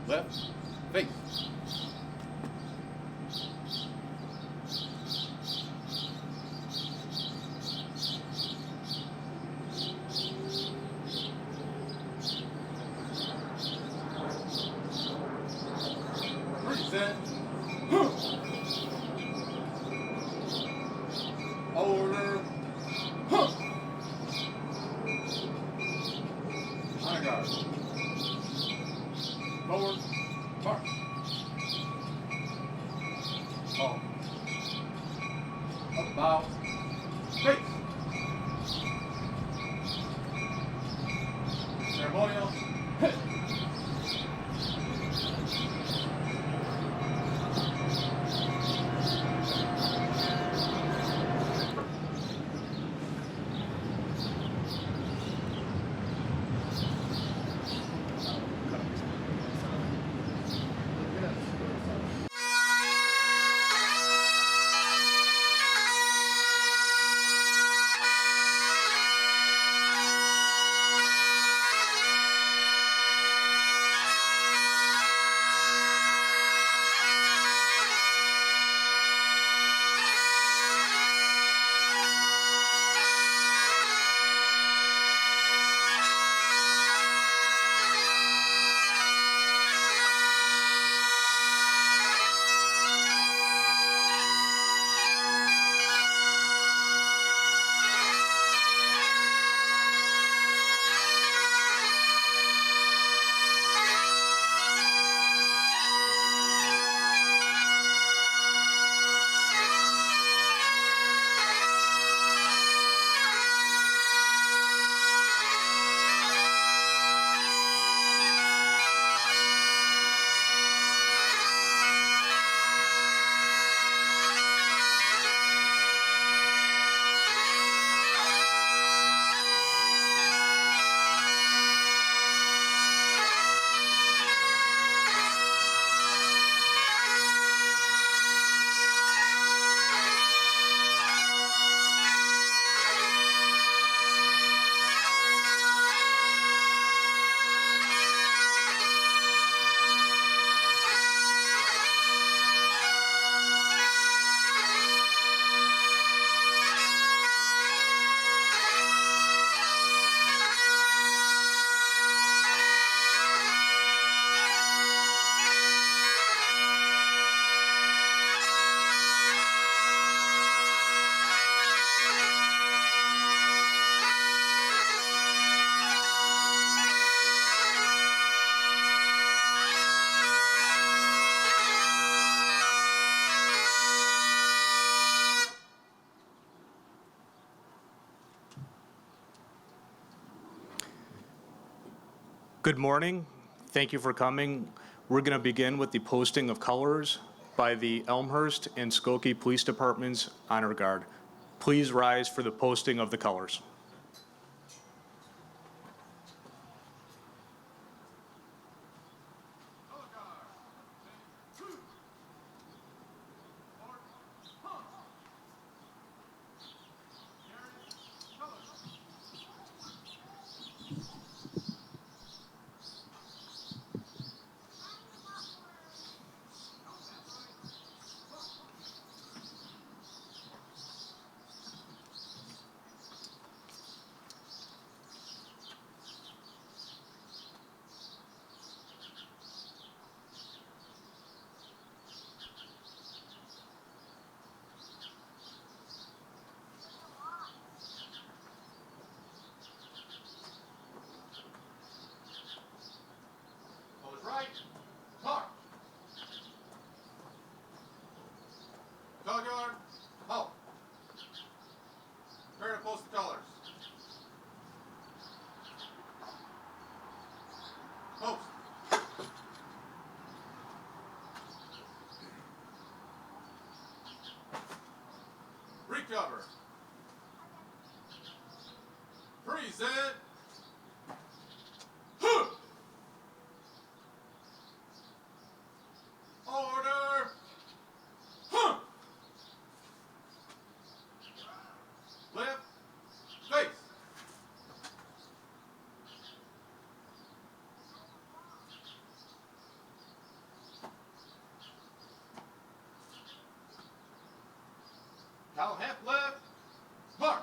Left, face. Reset. Order. Honor guard. Forward. March. Oh. Up, bow. Face. Ceremonial. Hit. Good morning. Thank you for coming. We're going to begin with the posting of colors by the Elmhurst and Skokie Police Department's Honor Guard. Please rise for the posting of the colors. Towel half left. Mark.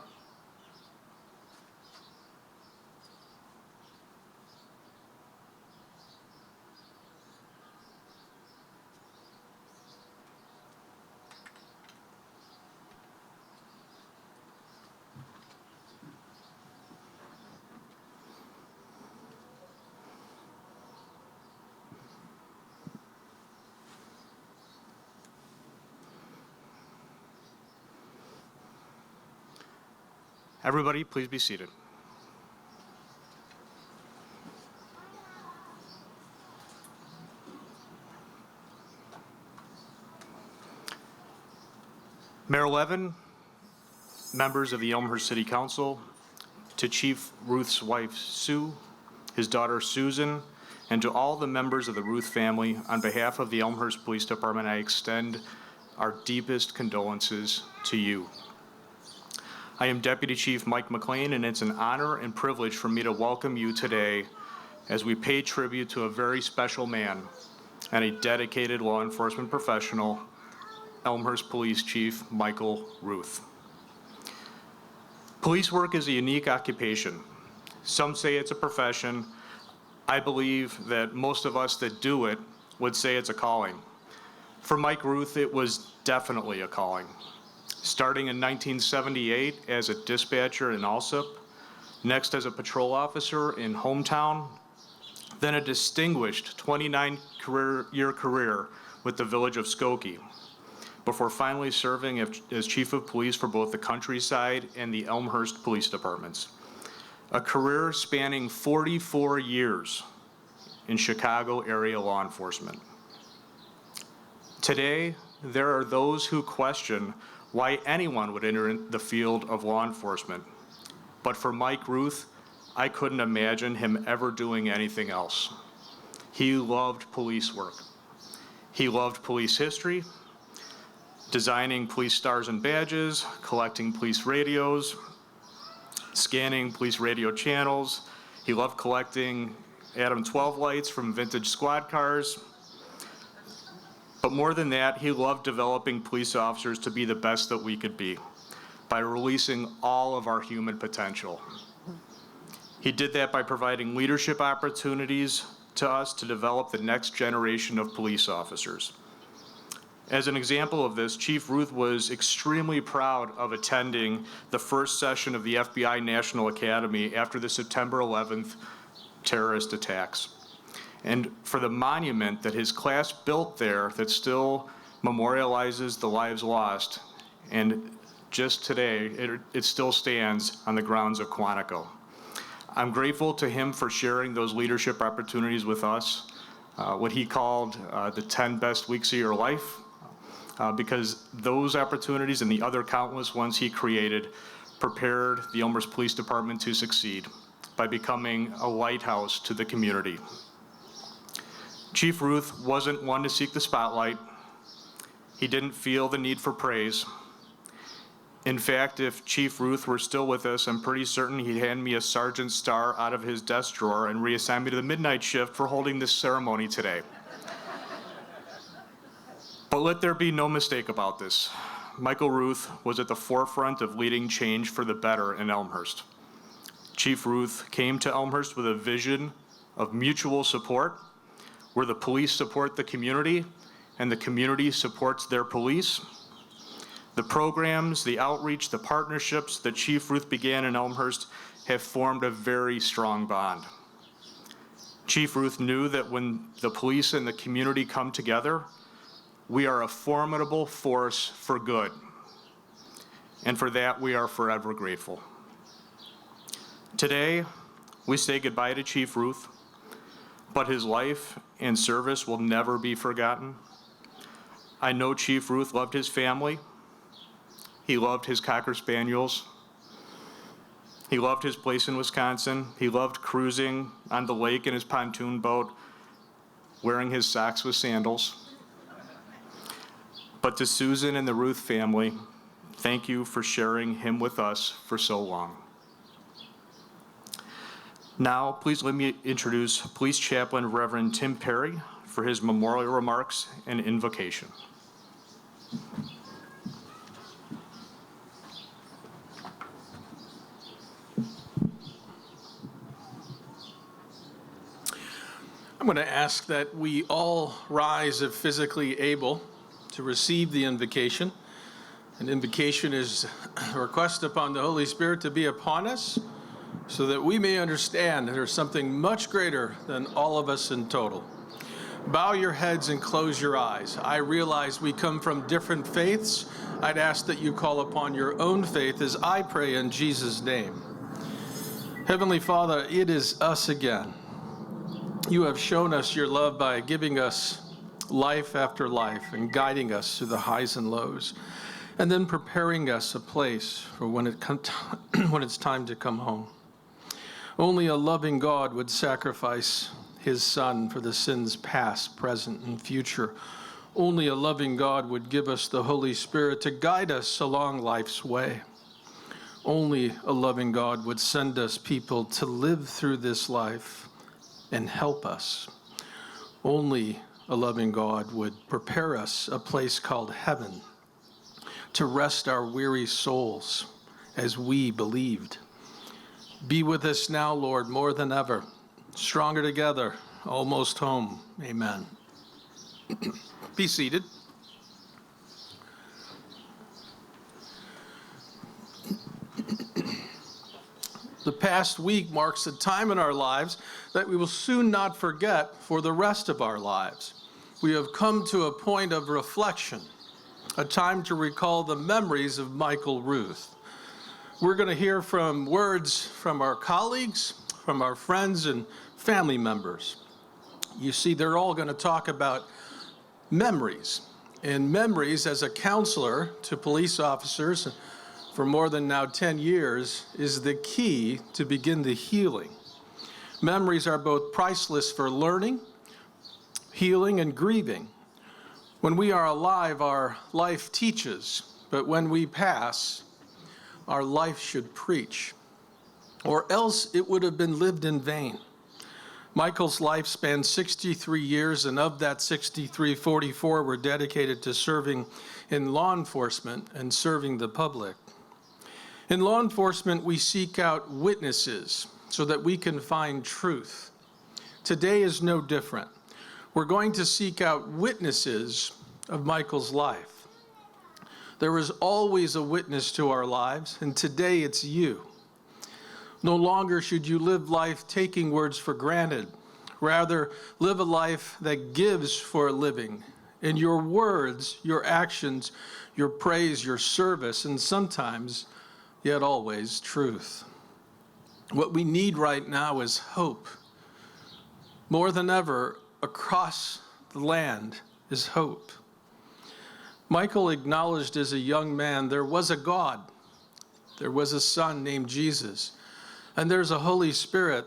Everybody, please be seated. Mayor Levin, members of the Elmhurst City Council, to Chief Ruth's wife, Sue, his daughter, Susan, and to all the members of the Ruth family, on behalf of the Elmhurst Police Department, I extend our deepest condolences to you. I am Deputy Chief Mike McLean, and it's an honor and privilege for me to welcome you today as we pay tribute to a very special man and a dedicated law enforcement professional, Elmhurst Police Chief Michael Ruth. Police work is a unique occupation. Some say it's a profession. I believe that most of us that do it would say it's a calling. For Mike Ruth, it was definitely a calling. Starting in 1978 as a dispatcher in Alsip, next as a patrol officer in Hometown, then a distinguished 29-year career with the village of Skokie, before finally serving as chief of police for both the countryside and the Elmhurst Police Departments. A career spanning 44 years in Chicago area law enforcement. Today, there are those who question why anyone would enter the field of law enforcement. But for Mike Ruth, I couldn't imagine him ever doing anything else. He loved police work. He loved police history, designing police stars and badges, collecting police radios, scanning police radio channels. He loved collecting Adam 12 lights from vintage squad cars. But more than that, he loved developing police officers to be the best that we could be by releasing all of our human potential. He did that by providing leadership opportunities to us to develop the next generation of police officers. As an example of this, Chief Ruth was extremely proud of attending the first session of the FBI National Academy after the September 11th terrorist attacks. And for the monument that his class built there that still memorializes the lives lost, and just today, it still stands on the grounds of Quantico. I'm grateful to him for sharing those leadership opportunities with us, what he called the 10 best weeks of your life, because those opportunities and the other countless ones he created prepared the Elmhurst Police Department to succeed by becoming a lighthouse to the community. Chief Ruth wasn't one to seek the spotlight. He didn't feel the need for praise. In fact, if Chief Ruth were still with us, I'm pretty certain he'd hand me a sergeant star out of his desk drawer and reassign me to the midnight shift for holding this ceremony today. But let there be no mistake about this. Michael Ruth was at the forefront of leading change for the better in Elmhurst. Chief Ruth came to Elmhurst with a vision of mutual support, where the police support the community and the community supports their police. The programs, the outreach, the partnerships that Chief Ruth began in Elmhurst have formed a very strong bond. Chief Ruth knew that when the police and the community come together, we are a formidable force for good. And for that, we are forever grateful. Today, we say goodbye to Chief Ruth, but his life and service will never be forgotten. I know Chief Ruth loved his family. He loved his Cocker Spaniels. He loved his place in Wisconsin. He loved cruising on the lake in his pontoon boat, wearing his socks with sandals. But to Susan and the Ruth family, thank you for sharing him with us for so long. Now, please let me introduce Police Chaplain Reverend Tim Perry for his memorial remarks and invocation. I'm going to ask that we all rise if physically able to receive the invocation. An invocation is a request upon the Holy Spirit to be upon us so that we may understand that there's something much greater than all of us in total. Bow your heads and close your eyes. I realize we come from different faiths. I'd ask that you call upon your own faith as I pray in Jesus' name. Heavenly Father, it is us again. You have shown us your love by giving us life after life and guiding us through the highs and lows, and then preparing us a place for when it's time to come home. Only a loving God would sacrifice his Son for the sins past, present, and future. Only a loving God would give us the Holy Spirit to guide us along life's way. Only a loving God would send us people to live through this life and help us. Only a loving God would prepare us a place called heaven to rest our weary souls as we believed. Be with us now, Lord, more than ever. Stronger together, almost home. Amen. Be seated. The past week marks a time in our lives that we will soon not forget for the rest of our lives. We have come to a point of reflection, a time to recall the memories of Michael Ruth. We're going to hear from words from our colleagues, from our friends and family members. You see, they're all going to talk about memories. And memories, as a counselor to police officers for more than now 10 years, is the key to begin the healing. Memories are both priceless for learning, healing, and grieving. When we are alive, our life teaches, but when we pass, our life should preach, or else it would have been lived in vain. Michael's life spanned 63 years, and of that 63, 44 were dedicated to serving in law enforcement and serving the public. In law enforcement, we seek out witnesses so that we can find truth. Today is no different. We're going to seek out witnesses of Michael's life. There is always a witness to our lives, and today it's you. No longer should you live life taking words for granted. Rather, live a life that gives for a living. In your words, your actions, your praise, your service, and sometimes, yet always, truth. What we need right now is hope. More than ever, across the land is hope. Michael acknowledged as a young man there was a God. There was a Son named Jesus. And there's a Holy Spirit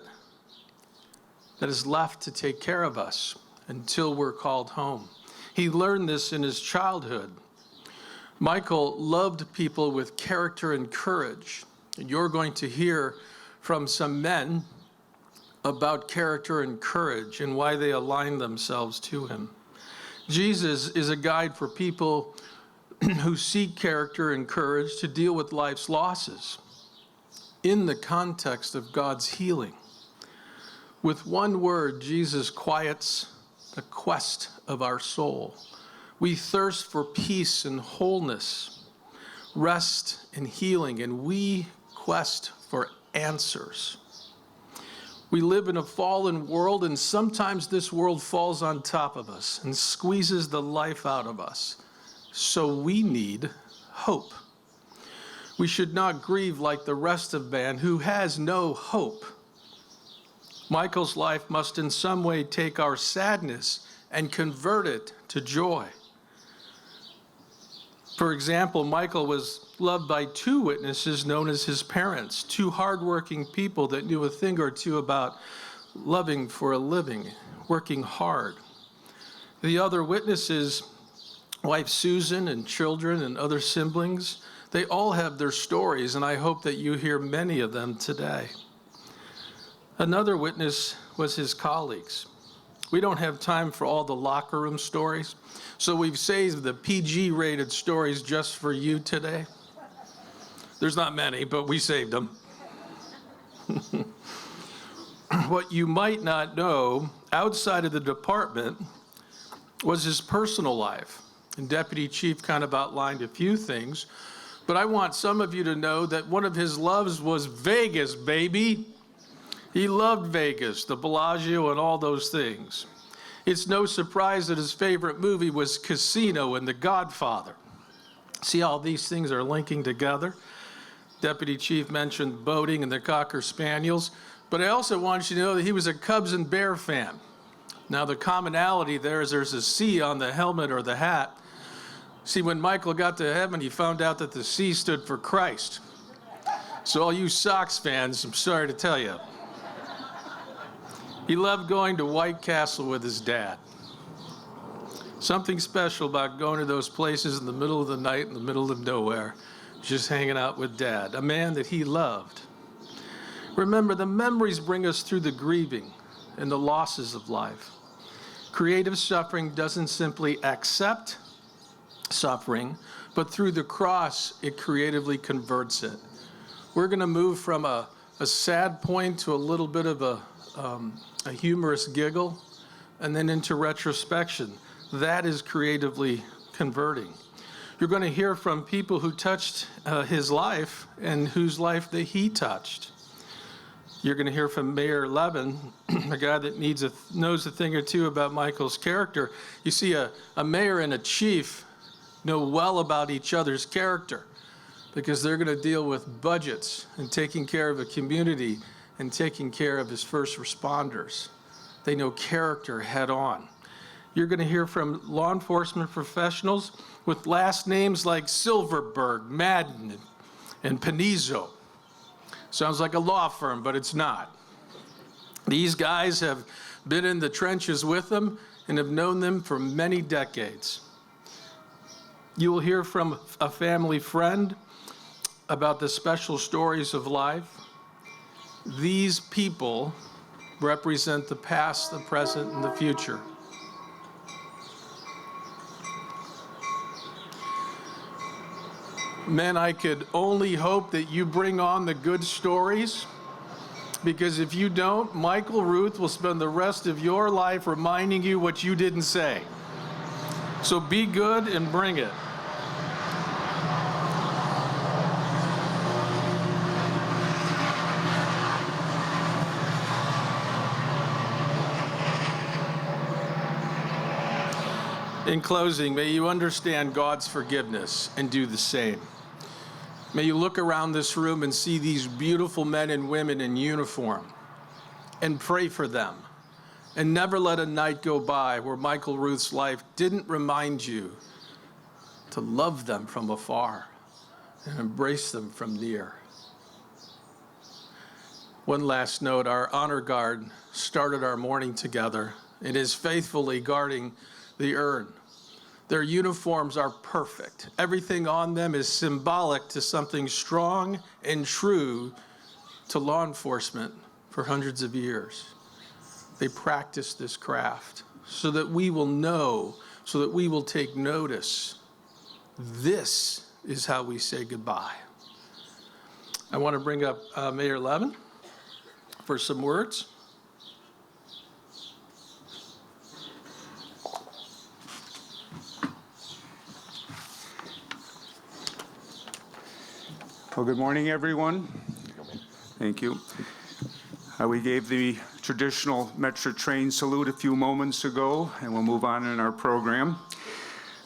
that is left to take care of us until we're called home. He learned this in his childhood. Michael loved people with character and courage. And you're going to hear from some men about character and courage and why they align themselves to him. Jesus is a guide for people who seek character and courage to deal with life's losses in the context of God's healing. With one word, Jesus quiets the quest of our soul. We thirst for peace and wholeness, rest and healing, and we quest for answers. We live in a fallen world, and sometimes this world falls on top of us and squeezes the life out of us. So we need hope. We should not grieve like the rest of man who has no hope. Michael's life must in some way take our sadness and convert it to joy. For example, Michael was loved by two witnesses known as his parents, two hardworking people that knew a thing or two about loving for a living, working hard. The other witnesses, wife Susan and children and other siblings, they all have their stories, and I hope that you hear many of them today. Another witness was his colleagues. We don't have time for all the locker room stories, so we've saved the PG-rated stories just for you today. There's not many, but we saved them. what you might not know outside of the department was his personal life. And Deputy Chief kind of outlined a few things, but I want some of you to know that one of his loves was Vegas, baby. He loved Vegas, the Bellagio, and all those things. It's no surprise that his favorite movie was Casino and The Godfather. See how these things are linking together? Deputy Chief mentioned boating and the Cocker Spaniels, but I also want you to know that he was a Cubs and Bear fan. Now the commonality there is there's a C on the helmet or the hat. See, when Michael got to heaven, he found out that the C stood for Christ. So all you Sox fans, I'm sorry to tell you. He loved going to White Castle with his dad. Something special about going to those places in the middle of the night, in the middle of nowhere, just hanging out with Dad, a man that he loved. Remember, the memories bring us through the grieving and the losses of life. Creative suffering doesn't simply accept suffering, but through the cross, it creatively converts it. We're going to move from a sad point to a little bit of a humorous giggle, and then into retrospection. That is creatively converting. You're going to hear from people who touched his life and whose life that he touched. You're going to hear from Mayor Levin, a guy that knows a thing or two about Michael's character. You see, a mayor and a chief know well about each other's character because they're going to deal with budgets and taking care of a community and taking care of his first responders. They know character head on. You're going to hear from law enforcement professionals with last names like Silverberg, Madden, and Pinizzo. Sounds like a law firm, but it's not. These guys have been in the trenches with them and have known them for many decades. You will hear from a family friend about the special stories of life. These people represent the past, the present, and the future. Men, I could only hope that you bring on the good stories, because if you don't, Michael Ruth will spend the rest of your life reminding you what you didn't say. So be good and bring it. In closing, may you understand God's forgiveness and do the same. May you look around this room and see these beautiful men and women in uniform and pray for them. And never let a night go by where Michael Ruth's life didn't remind you to love them from afar and embrace them from near. One last note, our honor guard started our morning together and is faithfully guarding the urn. Their uniforms are perfect. Everything on them is symbolic to something strong and true to law enforcement for hundreds of years. They practice this craft so that we will know, so that we will take notice. This is how we say goodbye. I want to bring up Mayor Levin for some words. Well, good morning, everyone. Thank you. We gave the traditional Metro train salute a few moments ago, and we'll move on in our program.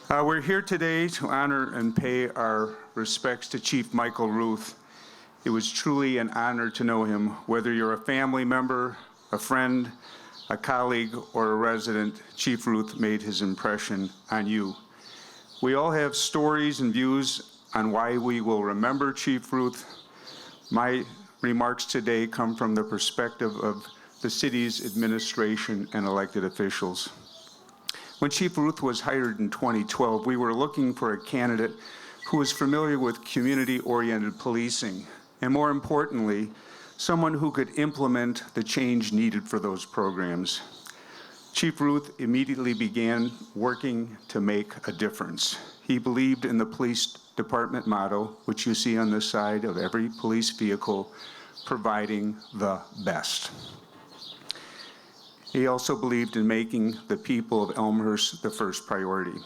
We're here today to honor and pay our respects to Chief Michael Ruth. It was truly an honor to know him, whether you're a family member, a friend, a colleague, or a resident. Chief Ruth made his impression on you. We all have stories and views on why we will remember Chief Ruth. My remarks today come from the perspective of the city's administration and elected officials. When Chief Ruth was hired in 2012, we were looking for a candidate who was familiar with community-oriented policing, and more importantly, someone who could implement the change needed for those programs. Chief Ruth immediately began working to make a difference. He believed in the police department motto, which you see on the side of every police vehicle, providing the best. He also believed in making the people of Elmhurst the first priority.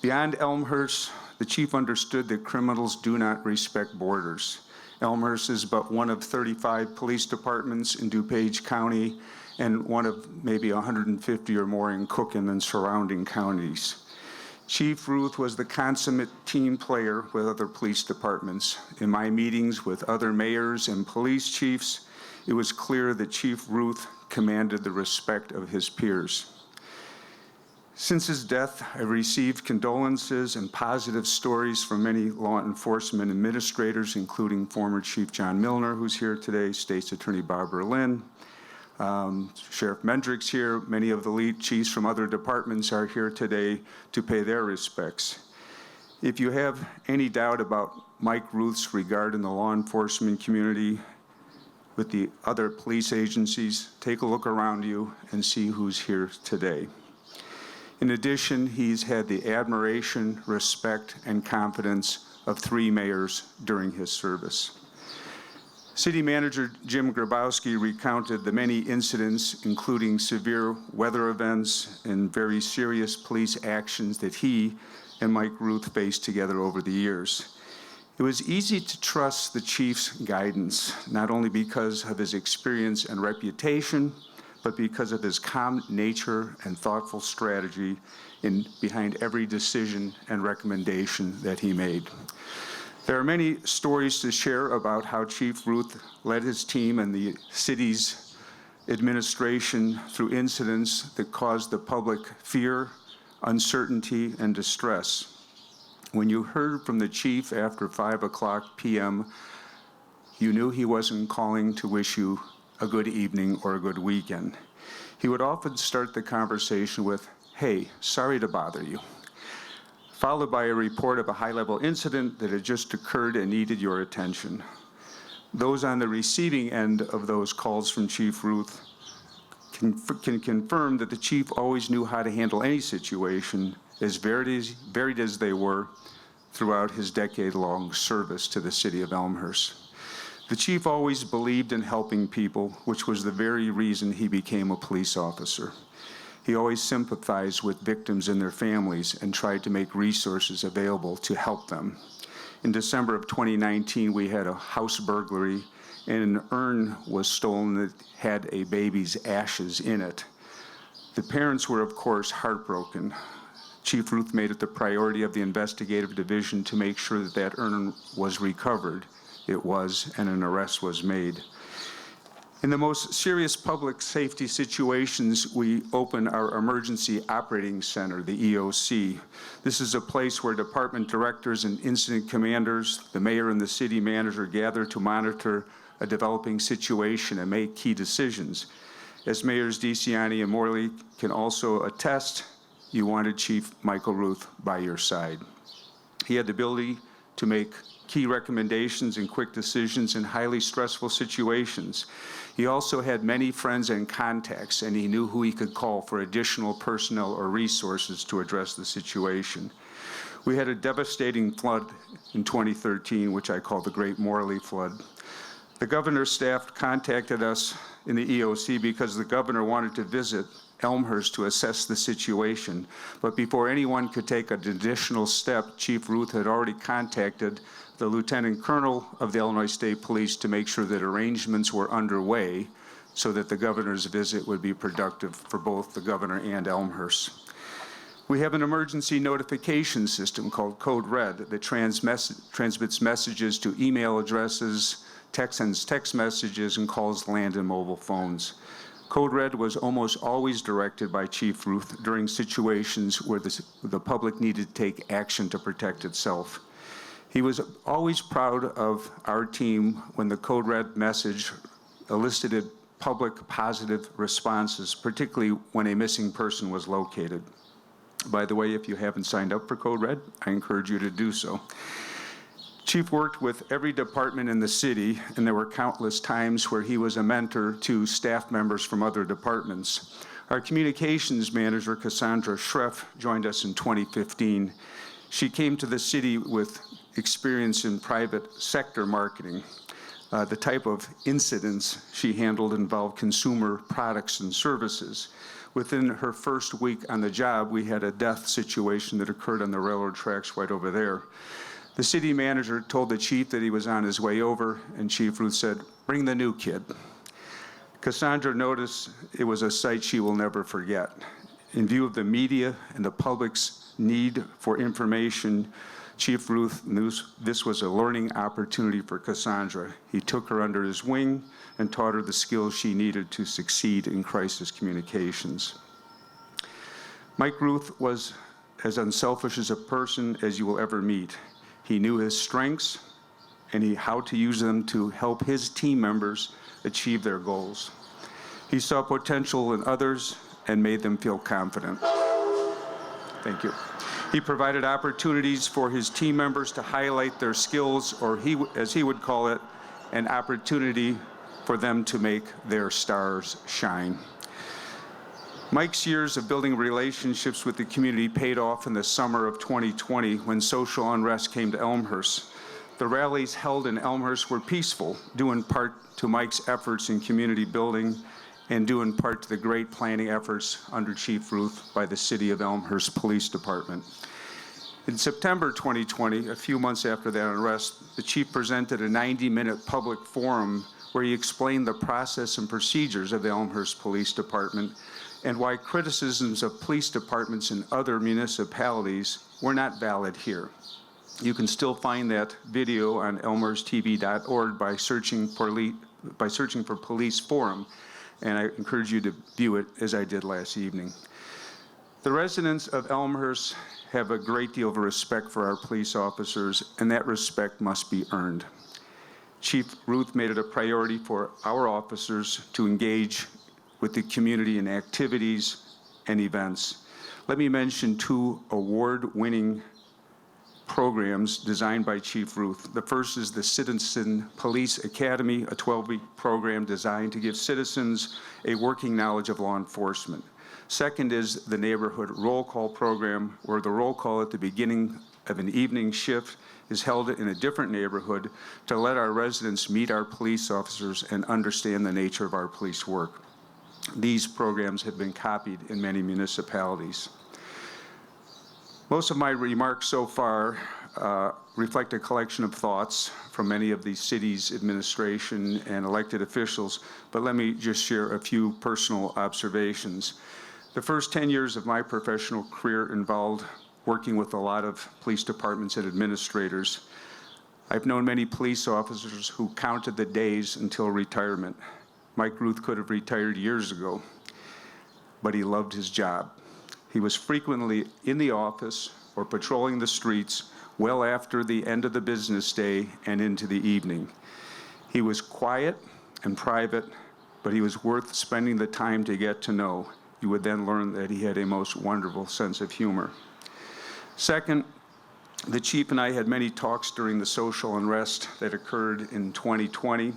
Beyond Elmhurst, the chief understood that criminals do not respect borders. Elmhurst is but one of 35 police departments in DuPage County and one of maybe 150 or more in Cook and surrounding counties. Chief Ruth was the consummate team player with other police departments. In my meetings with other mayors and police chiefs, it was clear that Chief Ruth commanded the respect of his peers. Since his death, I've received condolences and positive stories from many law enforcement administrators, including former Chief John Milner, who's here today, State's Attorney Barbara Lynn, Sheriff Mendrick's here. Many of the lead chiefs from other departments are here today to pay their respects. If you have any doubt about Mike Ruth's regard in the law enforcement community with the other police agencies, take a look around you and see who's here today. In addition, he's had the admiration, respect, and confidence of 3 mayors during his service. City Manager Jim Grabowski recounted the many incidents, including severe weather events and very serious police actions that he and Mike Ruth faced together over the years. It was easy to trust the chief's guidance, not only because of his experience and reputation, but because of his calm nature and thoughtful strategy behind every decision and recommendation that he made. There are many stories to share about how Chief Ruth led his team and the city's administration through incidents that caused the public fear, uncertainty, and distress. When you heard from the chief after 5:00 p.m., you knew he wasn't calling to wish you a good evening or a good weekend. He would often start the conversation with, "Hey, sorry to bother you," followed by a report of a high-level incident that had just occurred and needed your attention. Those on the receiving end of those calls from Chief Ruth can confirm that the chief always knew how to handle any situation, as varied as they were, throughout his decade-long service to the city of Elmhurst. The chief always believed in helping people, which was the very reason he became a police officer. He always sympathized with victims and their families and tried to make resources available to help them. In December of 2019, we had a house burglary, and an urn was stolen that had a baby's ashes in it. The parents were, of course, heartbroken. Chief Ruth made it the priority of the investigative division to make sure that that urn was recovered. It was, and an arrest was made. In the most serious public safety situations, we open our Emergency Operating Center, the EOC. This is a place where department directors and incident commanders, the mayor and the city manager gather to monitor a developing situation and make key decisions. As Mayors DeCiani and Morley can also attest, you wanted Chief Michael Ruth by your side. He had the ability to make key recommendations and quick decisions in highly stressful situations. He also had many friends and contacts, and he knew who he could call for additional personnel or resources to address the situation. We had a devastating flood in 2013, which I call the Great Morley Flood. The governor's staff contacted us in the EOC because the governor wanted to visit Elmhurst to assess the situation. But before anyone could take an additional step, Chief Ruth had already contacted the Lieutenant Colonel of the Illinois State Police to make sure that arrangements were underway so that the governor's visit would be productive for both the governor and Elmhurst. We have an emergency notification system called Code Red that transmits messages to email addresses, sends text messages, and calls land and mobile phones. Code Red was almost always directed by Chief Ruth during situations where the public needed to take action to protect itself. He was always proud of our team when the Code Red message elicited public positive responses, particularly when a missing person was located. By the way, if you haven't signed up for Code Red, I encourage you to do so. Chief worked with every department in the city, and there were countless times where he was a mentor to staff members from other departments. Our communications manager, Cassandra Schreff, joined us in 2015. She came to the city with experience in private sector marketing. The type of incidents she handled involved consumer products and services. Within her first week on the job, we had a death situation that occurred on the railroad tracks right over there. The city manager told the chief that he was on his way over, and Chief Ruth said, "Bring the new kid." Cassandra noticed it was a sight she will never forget. In view of the media and the public's need for information, Chief Ruth knew this was a learning opportunity for Cassandra. He took her under his wing and taught her the skills she needed to succeed in crisis communications. Mike Ruth was as unselfish as a person as you will ever meet. He knew his strengths and how to use them to help his team members achieve their goals. He saw potential in others and made them feel confident. Thank you. He provided opportunities for his team members to highlight their skills, or as he would call it, an opportunity for them to make their stars shine. Mike's years of building relationships with the community paid off in the summer of 2020 when social unrest came to Elmhurst. The rallies held in Elmhurst were peaceful, due in part to Mike's efforts in community building and due in part to the great planning efforts under Chief Ruth by the City of Elmhurst Police Department. In September 2020, a few months after that unrest, the chief presented a 90-minute public forum where he explained the process and procedures of the Elmhurst Police Department and why criticisms of police departments in other municipalities were not valid here. You can still find that video on elmhursttv.org by searching for Police Forum, and I encourage you to view it as I did last evening. The residents of Elmhurst have a great deal of respect for our police officers, and that respect must be earned. Chief Ruth made it a priority for our officers to engage with the community in activities and events. Let me mention two award-winning programs designed by Chief Ruth. The first is the Citizen Police Academy, a 12-week program designed to give citizens a working knowledge of law enforcement. Second is the Neighborhood Roll Call program, where the roll call at the beginning of an evening shift is held in a different neighborhood to let our residents meet our police officers and understand the nature of our police work. These programs have been copied in many municipalities. Most of my remarks so far reflect a collection of thoughts from many of the city's administration and elected officials, but let me just share a few personal observations. The first 10 years of my professional career involved working with a lot of police departments and administrators. I've known many police officers who counted the days until retirement. Mike Ruth could have retired years ago, but he loved his job. He was frequently in the office or patrolling the streets well after the end of the business day and into the evening. He was quiet and private, but he was worth spending the time to get to know. You would then learn that he had a most wonderful sense of humor. Second, the chief and I had many talks during the social unrest that occurred in 2020.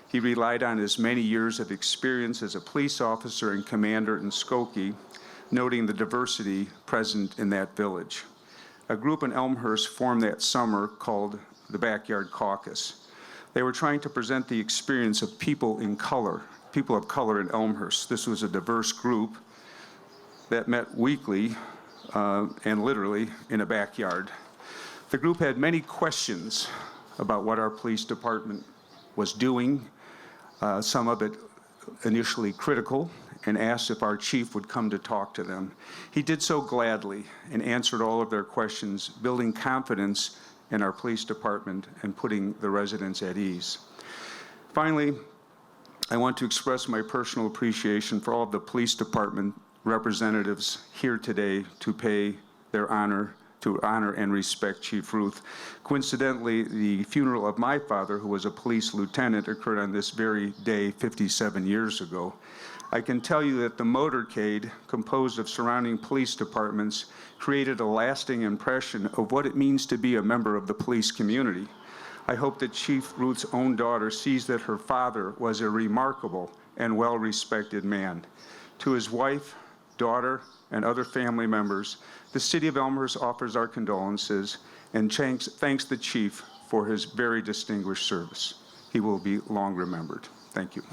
He relied on his many years of experience as a police officer and commander in Skokie, noting the diversity present in that village. A group in Elmhurst formed that summer called the Backyard Caucus. They were trying to present the experience of people of color in Elmhurst. This was a diverse group that met weekly and literally in a backyard. The group had many questions about what our police department was doing, some of it initially critical, and asked if our chief would come to talk to them. He did so gladly and answered all of their questions, building confidence in our police department and putting the residents at ease. Finally, I want to express my personal appreciation for all of the police department representatives here today to pay their honor and respect Chief Ruth. Coincidentally, the funeral of my father, who was a police lieutenant, occurred on this very day 57 years ago. I can tell you that the motorcade, composed of surrounding police departments, created a lasting impression of what it means to be a member of the police community. I hope that Chief Ruth's own daughter sees that her father was a remarkable and well-respected man. To his wife, daughter, and other family members, the City of Elmhurst offers our condolences and thanks the Chief for his very distinguished service. He will be long remembered. Thank you.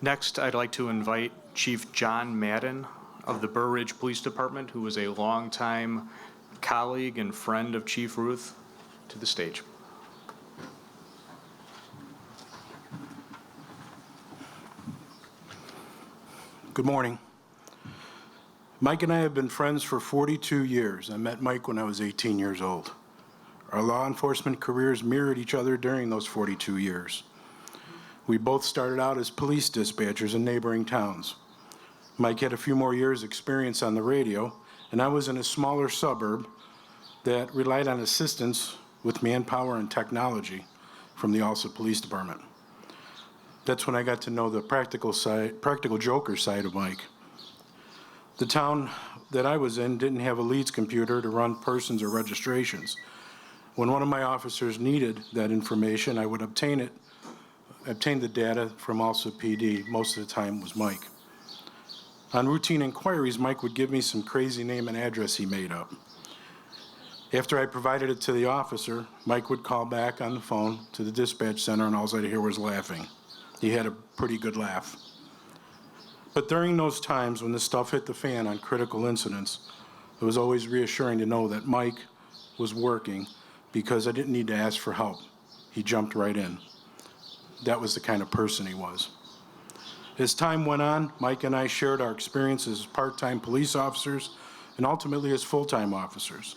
Next, I'd like to invite Chief John Madden of the Burr Ridge Police Department, who is a longtime colleague and friend of Chief Ruth, to the stage. Good morning. Mike and I have been friends for 42 years. I met Mike when I was 18 years old. Our law enforcement careers mirrored each other during those 42 years. We both started out as police dispatchers in neighboring towns. Mike had a few more years' experience on the radio, and I was in a smaller suburb that relied on assistance with manpower and technology from the Alsa Police Department. That's when I got to know the practical joker side of Mike. The town that I was in didn't have a leads computer to run persons or registrations. When one of my officers needed that information, I would obtain the data from Alsa PD. Most of the time was Mike. On routine inquiries, Mike would give me some crazy name and address he made up. After I provided it to the officer, Mike would call back on the phone to the dispatch center, and all I'd hear was laughing. He had a pretty good laugh. But during those times when the stuff hit the fan on critical incidents, it was always reassuring to know that Mike was working because I didn't need to ask for help. He jumped right in. That was the kind of person he was. As time went on, Mike and I shared our experiences as part-time police officers and ultimately as full-time officers.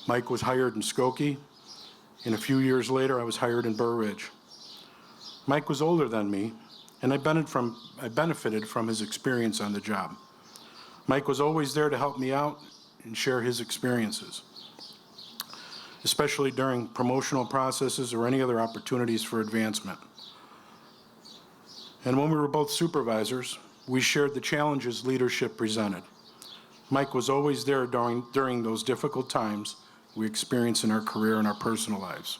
Mike was hired in Skokie, and a few years later I was hired in Burr Ridge. Mike was older than me, and I benefited from his experience on the job. Mike was always there to help me out and share his experiences, especially during promotional processes or any other opportunities for advancement. And when we were both supervisors, we shared the challenges leadership presented. Mike was always there during those difficult times we experience in our career and our personal lives.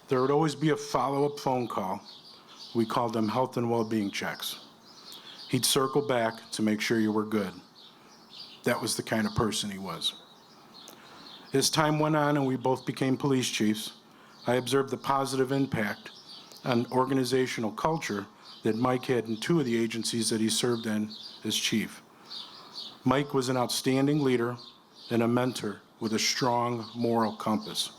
There would always be a follow-up phone call. We called them health and well-being checks. He'd circle back to make sure you were good. That was the kind of person he was. As time went on and we both became police chiefs, I observed the positive impact on organizational culture that Mike had in two of the agencies that he served in as chief. Mike was an outstanding leader and a mentor with a strong moral compass.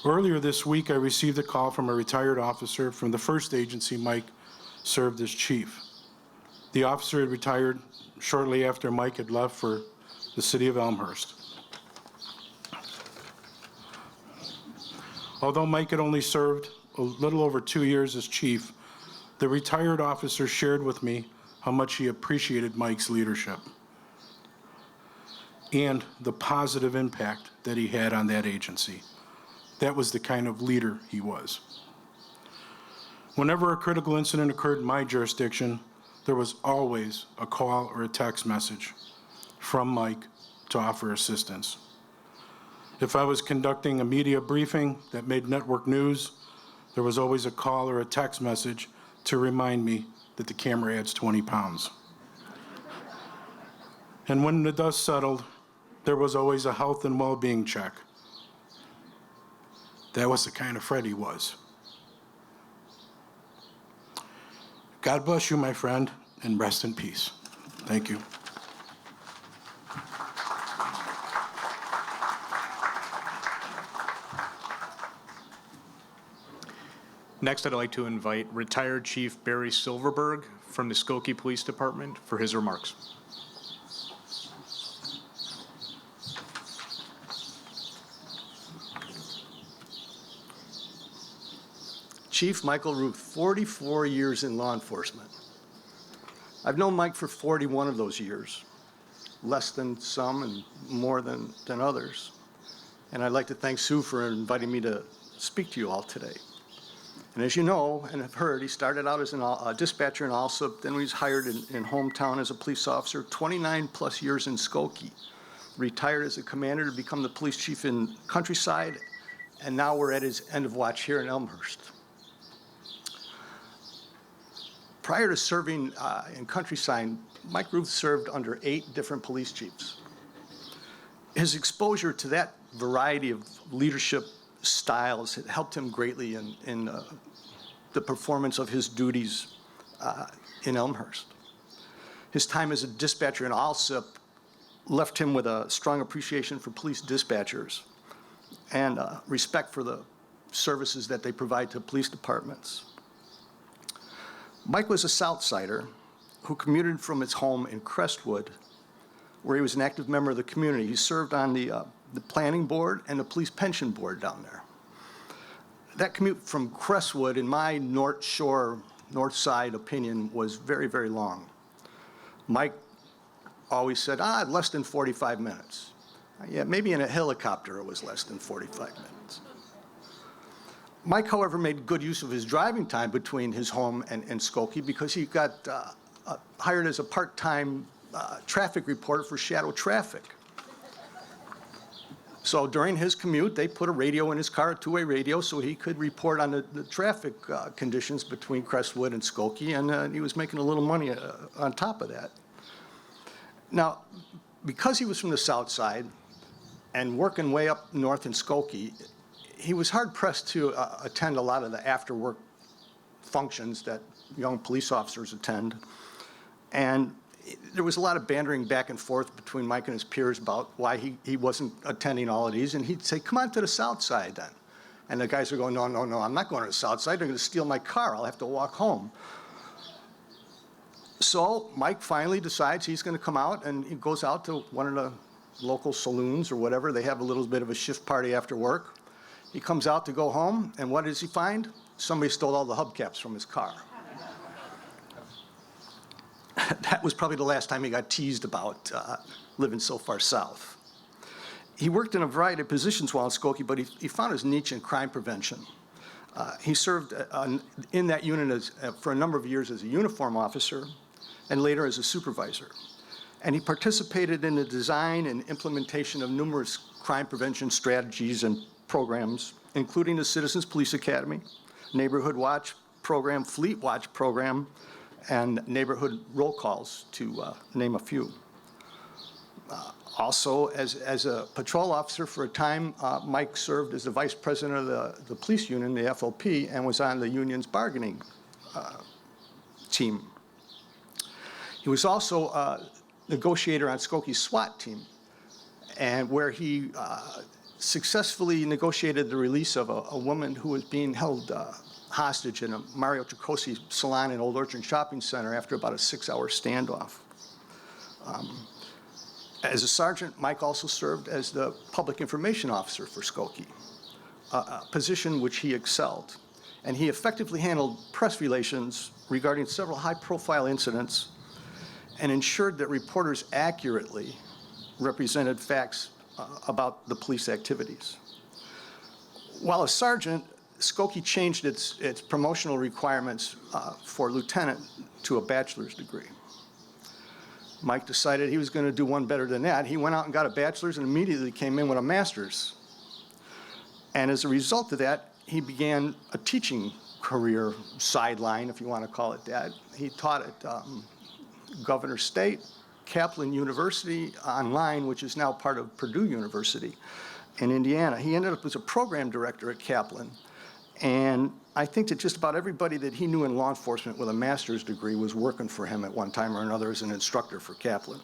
Earlier this week, I received a call from a retired officer from the first agency Mike served as chief. The officer had retired shortly after Mike had left for the city of Elmhurst. Although Mike had only served a little over 2 years as chief, the retired officer shared with me how much he appreciated Mike's leadership and the positive impact that he had on that agency. That was the kind of leader he was. Whenever a critical incident occurred in my jurisdiction, there was always a call or a text message from Mike to offer assistance. If I was conducting a media briefing that made network news, there was always a call or a text message to remind me that the camera adds 20 pounds. And when the dust settled, there was always a health and well-being check. That was the kind of Fred he was. God bless you, my friend, and rest in peace. Thank you. Next, I'd like to invite retired Chief Barry Silverberg from the Skokie Police Department for his remarks. Chief Michael Ruth, 44 years in law enforcement. I've known Mike for 41 of those years, less than some and more than others. And I'd like to thank Sue for inviting me to speak to you all today. And as you know and have heard, he started out as a dispatcher in Alsop, then he was hired in hometown as a police officer, 29 plus years in Skokie, retired as a commander to become the police chief in Countryside, and now we're at his end of watch here in Elmhurst. Prior to serving in Countryside, Mike Ruth served under 8 different police chiefs. His exposure to that variety of leadership styles had helped him greatly in the performance of his duties in Elmhurst. His time as a dispatcher in Alsip left him with a strong appreciation for police dispatchers and respect for the services that they provide to police departments. Mike was a Southsider who commuted from his home in Crestwood, where he was an active member of the community. He served on the planning board and the police pension board down there. That commute from Crestwood, in my North Shore, North Side opinion, was very, very long. Mike always said, less than 45 minutes. Yeah, maybe in a helicopter it was less than 45 minutes. Mike, however, made good use of his driving time between his home and Skokie because he got hired as a part-time traffic reporter for shadow traffic. So during his commute, they put a radio in his car, a 2-way radio, so he could report on the traffic conditions between Crestwood and Skokie, and he was making a little money on top of that. Now, because he was from the South Side and working way up north in Skokie, he was hard-pressed to attend a lot of the after-work functions that young police officers attend. And there was a lot of bantering back and forth between Mike and his peers about why he wasn't attending all of these. And he'd say, come on to the South Side then. And the guys are going, no, I'm not going to the South Side. They're going to steal my car. I'll have to walk home. So Mike finally decides he's going to come out, and he goes out to one of the local saloons or whatever. They have a little bit of a shift party after work. He comes out to go home, and what does he find? Somebody stole all the hubcaps from his car. That was probably the last time he got teased about living so far south. He worked in a variety of positions while in Skokie, but he found his niche in crime prevention. He served in that unit for a number of years as a uniform officer and later as a supervisor. And he participated in the design and implementation of numerous crime prevention strategies and programs, including the Citizens Police Academy, Neighborhood Watch Program, Fleet Watch Program, and neighborhood roll calls, to name a few. Also, as a patrol officer for a time, Mike served as the vice president of the police union, the FOP, and was on the union's bargaining team. He was also a negotiator on Skokie's SWAT team, and where he successfully negotiated the release of a woman who was being held hostage in a Mario Tricosi salon in Old Orchard Shopping Center after about a 6-hour standoff. As a sergeant, Mike also served as the public information officer for Skokie, a position which he excelled. And he effectively handled press relations regarding several high-profile incidents and ensured that reporters accurately represented facts about the police activities. While a sergeant, Skokie changed its promotional requirements for lieutenant to a bachelor's degree. Mike decided he was going to do one better than that. He went out and got a bachelor's and immediately came in with a master's. And as a result of that, he began a teaching career sideline, if you want to call it that. He taught at Governor State, Kaplan University online, which is now part of Purdue University in Indiana. He ended up as a program director at Kaplan. And I think that just about everybody that he knew in law enforcement with a master's degree was working for him at one time or another as an instructor for Kaplan.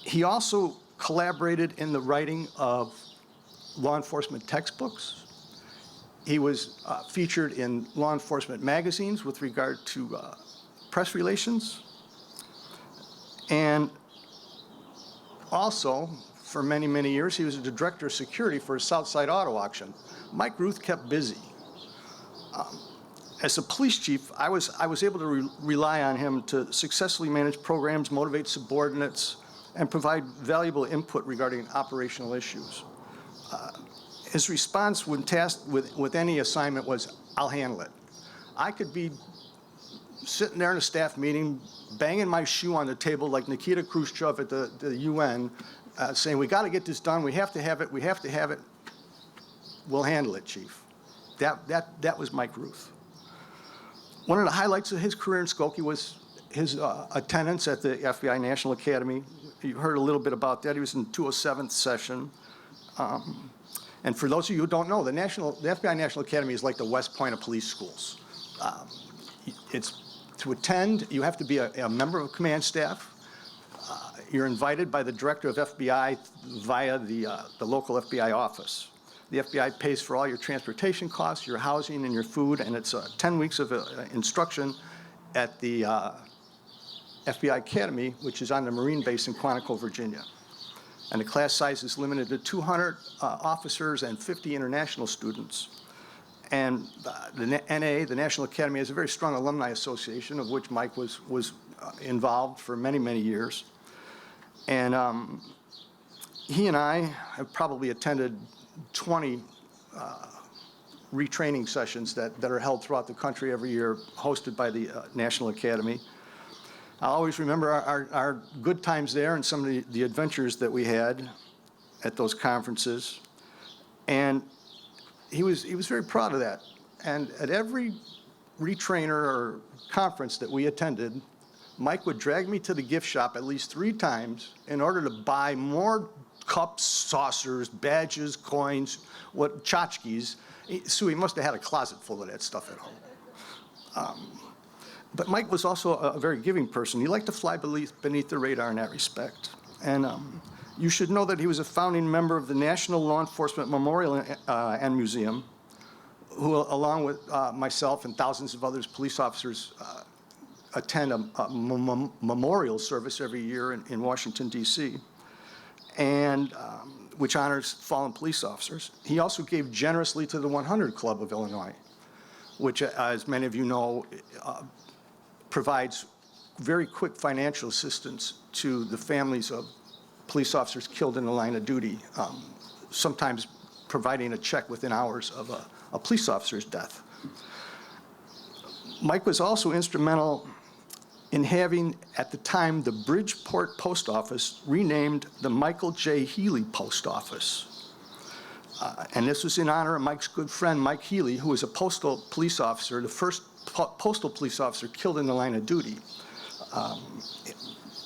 He also collaborated in the writing of law enforcement textbooks. He was featured in law enforcement magazines with regard to press relations. And also, for many, many years, he was the director of security for a Southside auto auction. Mike Ruth kept busy. As a police chief, I was able to rely on him to successfully manage programs, motivate subordinates, and provide valuable input regarding operational issues. His response when tasked with any assignment was, I'll handle it. I could be sitting there in a staff meeting, banging my shoe on the table like Nikita Khrushchev at the UN, saying, we got to get this done, we have to have it, we have to have it. We'll handle it, Chief. That was Mike Ruth. One of the highlights of his career in Skokie was his attendance at the FBI National Academy. You heard a little bit about that. He was in 207th session. And for those of you who don't know, the FBI National Academy is like the West Point of police schools. To attend, you have to be a member of command staff. You're invited by the director of FBI via the local FBI office. The FBI pays for all your transportation costs, your housing, and your food, and it's 10 weeks of instruction at the FBI Academy, which is on the Marine base in Quantico, Virginia. And the class size is limited to 200 officers and 50 international students. And the NA, the National Academy, has a very strong alumni association, of which Mike was involved for many, many years. And he and I have probably attended 20 retraining sessions that are held throughout the country every year, hosted by the National Academy. I always remember our good times there and some of the adventures that we had at those conferences. And he was very proud of that. And at every retrainer or conference that we attended, Mike would drag me to the gift shop at least 3 times in order to buy more cups, saucers, badges, coins, tchotchkes. So he must have had a closet full of that stuff at home. But Mike was also a very giving person. He liked to fly beneath the radar in that respect. And you should know that he was a founding member of the National Law Enforcement Memorial and Museum, who, along with myself and thousands of other police officers, attend a memorial service every year in Washington, D.C., and which honors fallen police officers. He also gave generously to the 100 Club of Illinois, which, as many of you know, provides very quick financial assistance to the families of police officers killed in the line of duty, sometimes providing a check within hours of a police officer's death. Mike was also instrumental in having, at the time, the Bridgeport Post Office renamed the Michael J. Healey Post Office. And this was in honor of Mike's good friend, Mike Healey, who was a postal police officer, the first postal police officer killed in the line of duty.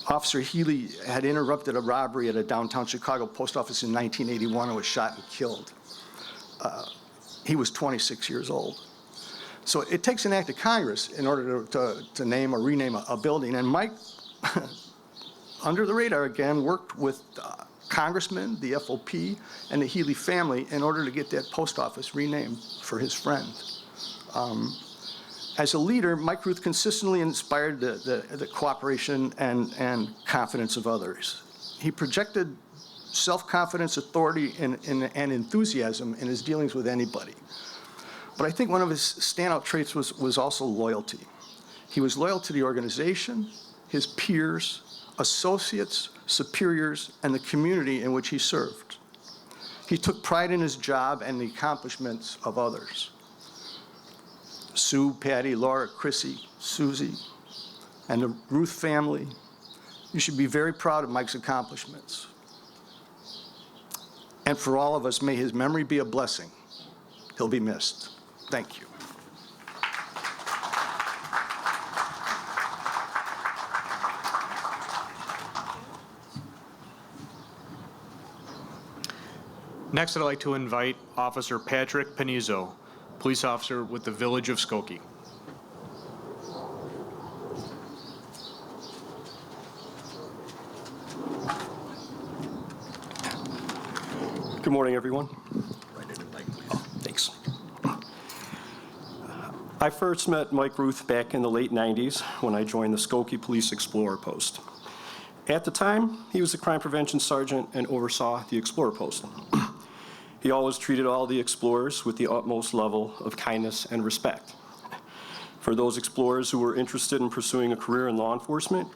Officer Healey had interrupted a robbery at a downtown Chicago post office in 1981 and was shot and killed. He was 26 years old. So it takes an act of Congress in order to name or rename a building. And Mike, under the radar again, worked with congressmen, the FOP, and the Healey family in order to get that post office renamed for his friend. As a leader, Mike Ruth consistently inspired the cooperation and confidence of others. He projected self-confidence, authority, and enthusiasm in his dealings with anybody. But I think one of his standout traits was also loyalty. He was loyal to the organization, his peers, associates, superiors, and the community in which he served. He took pride in his job and the accomplishments of others. Sue, Patty, Laura, Chrissy, Susie, and the Ruth family, you should be very proud of Mike's accomplishments. And for all of us, may his memory be a blessing. He'll be missed. Thank you. Next, I'd like to invite Officer Patrick Pinizzo, police officer with the Village of Skokie. Good morning, everyone. Thanks. I first met Mike Ruth back in the late 90s when I joined the Skokie Police Explorer Post. At the time, he was the crime prevention sergeant and oversaw the Explorer Post. He always treated all the explorers with the utmost level of kindness and respect. For those explorers who were interested in pursuing a career in law enforcement,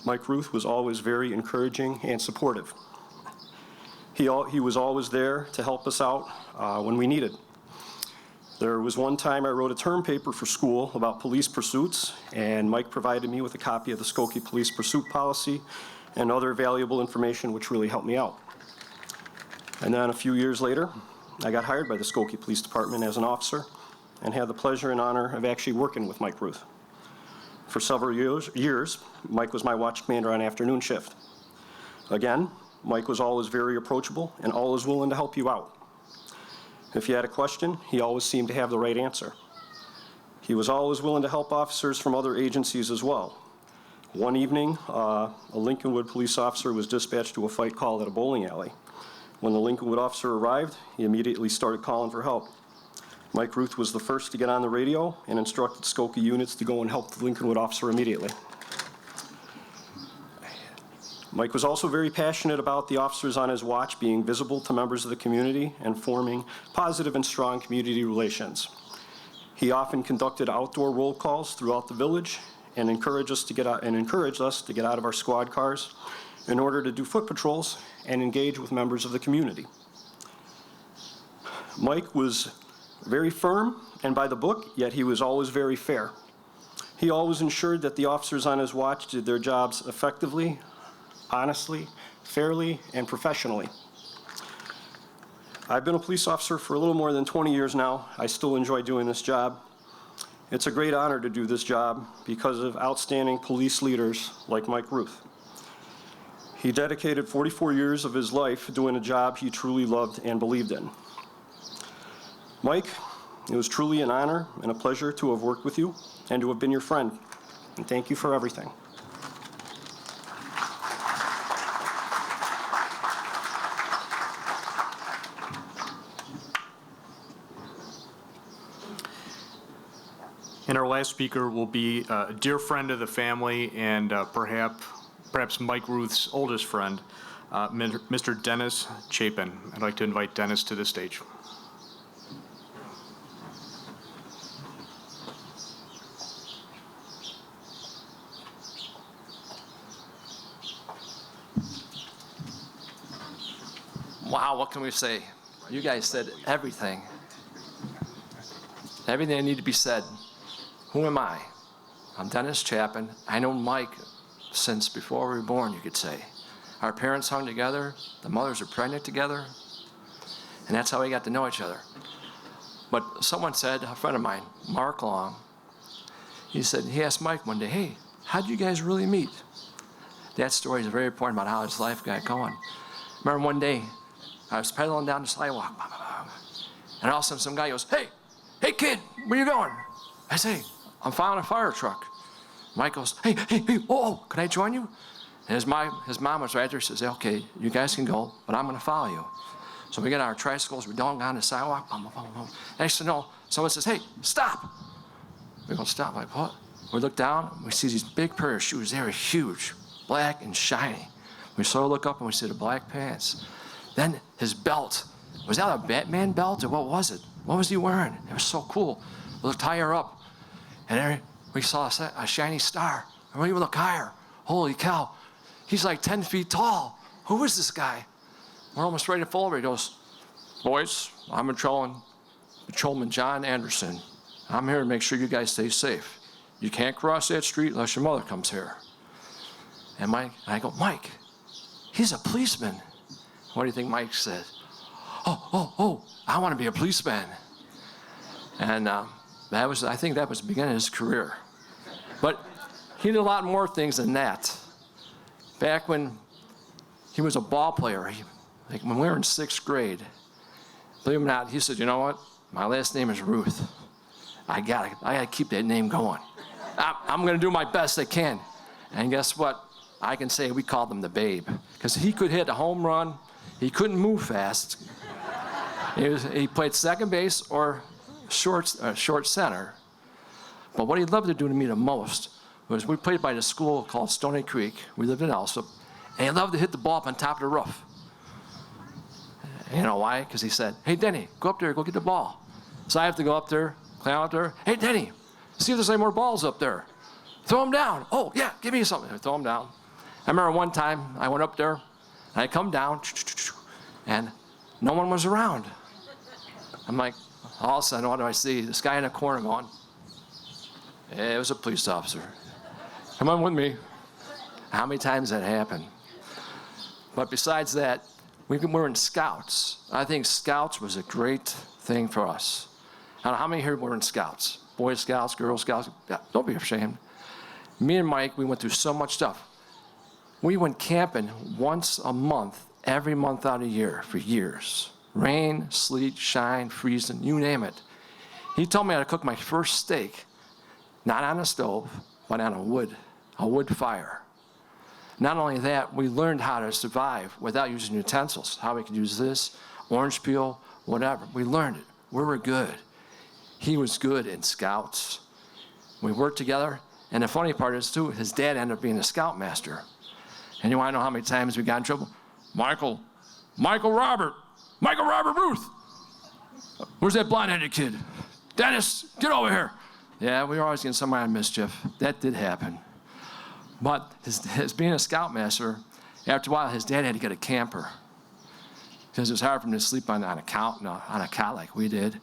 Mike Ruth was always very encouraging and supportive. He was always there to help us out when we needed. There was one time I wrote a term paper for school about police pursuits, and Mike provided me with a copy of the Skokie Police Pursuit Policy and other valuable information which really helped me out. And then a few years later, I got hired by the Skokie Police Department as an officer and had the pleasure and honor of actually working with Mike Ruth. For several years, Mike was my watch commander on afternoon shift. Again, Mike was always very approachable and always willing to help you out. If you had a question, he always seemed to have the right answer. He was always willing to help officers from other agencies as well. One evening, a Lincolnwood police officer was dispatched to a fight call at a bowling alley. When the Lincolnwood officer arrived, he immediately started calling for help. Mike Ruth was the first to get on the radio and instructed Skokie units to go and help the Lincolnwood officer immediately. Mike was also very passionate about the officers on his watch being visible to members of the community and forming positive and strong community relations. He often conducted outdoor roll calls throughout the village and encouraged us to get out of our squad cars in order to do foot patrols and engage with members of the community. Mike was very firm and by the book, yet he was always very fair. He always ensured that the officers on his watch did their jobs effectively, honestly, fairly, and professionally. I've been a police officer for a little more than 20 years now. I still enjoy doing this job. It's a great honor to do this job because of outstanding police leaders like Mike Ruth. He dedicated 44 years of his life doing a job he truly loved and believed in. Mike, it was truly an honor and a pleasure to have worked with you and to have been your friend. And thank you for everything. And our last speaker will be a dear friend of the family and perhaps Mike Ruth's oldest friend, Mr. Dennis Chapin. I'd like to invite Dennis to the stage. Wow, what can we say? You guys said everything. Everything that needed to be said. Who am I? I'm Dennis Chapin. I know Mike since before we were born, you could say. Our parents hung together. The mothers were pregnant together. And that's how we got to know each other. But someone said, a friend of mine, Mark Long, he asked Mike one day, hey, how'd you guys really meet? That story is very important about how his life got going. Remember one day, I was pedaling down the sidewalk, and all of a sudden some guy goes, hey kid, where you going? I say, I'm following a fire truck. Mike goes, hey, whoa, can I join you? And his mom was right there. She says, okay, you guys can go, but I'm going to follow you. So we get our tricycles, we don't go on the sidewalk, boom, boom, boom. Next to know, someone says, hey, stop. We go, stop, like what? We look down, we see these big pair of shoes. They were huge, black and shiny. We sort of look up and we see the black pants. Then his belt. Was that a Batman belt or what was it? What was he wearing? It was so cool. We looked higher up, and there we saw a shiny star. And we look higher. Holy cow. He's like 10 feet tall. Who is this guy? We're almost ready to fall over. He goes, boys, I'm Patrolman John Anderson. I'm here to make sure you guys stay safe. You can't cross that street unless your mother comes here. And I go, Mike, he's a policeman. What do you think Mike said? Oh, I want to be a policeman. And I think that was the beginning of his career. But he did a lot more things than that. Back when he was a ball player, when we were in 6th grade, believe it or not, he said, you know what? My last name is Ruth. I gotta keep that name going. I'm gonna do my best I can. And guess what? I can say we called him the Babe, because he could hit a home run. He couldn't move fast. He played second base or short center. But what he loved to do to me the most was we played by the school called Stony Creek. We lived in Alsop. And he loved to hit the ball up on top of the roof. You know why? Because he said, hey, Denny, go up there, go get the ball. So I have to go up there, climb up there. Hey, Denny, see if there's any more balls up there. Throw them down. Oh, yeah, give me something. Throw them down. I remember one time I went up there, and I come down, and no one was around. I'm like, all of a sudden, what do I see? This guy in the corner going, hey, it was a police officer. Come on with me. How many times that happened? But besides that, we were in Scouts. I think Scouts was a great thing for us. I don't know how many here were in Scouts? Boy Scouts, Girl Scouts? Yeah, don't be ashamed. Me and Mike, we went through so much stuff. We went camping once a month, every month out of the year for years. Rain, sleet, shine, freezing, you name it. He told me how to cook my first steak, not on a stove, but on a wood fire. Not only that, we learned how to survive without using utensils, how we could use this, orange peel, whatever. We learned it. We were good. He was good in scouts. We worked together, and the funny part is, too, his dad ended up being a scoutmaster. And you want to know how many times we got in trouble? Michael Robert Ruth. Where's that blonde-headed kid? Dennis, get over here. Yeah, we were always getting somebody on mischief. That did happen. But his being a scoutmaster, after a while, his dad had to get a camper because it was hard for him to sleep on a cot like we did.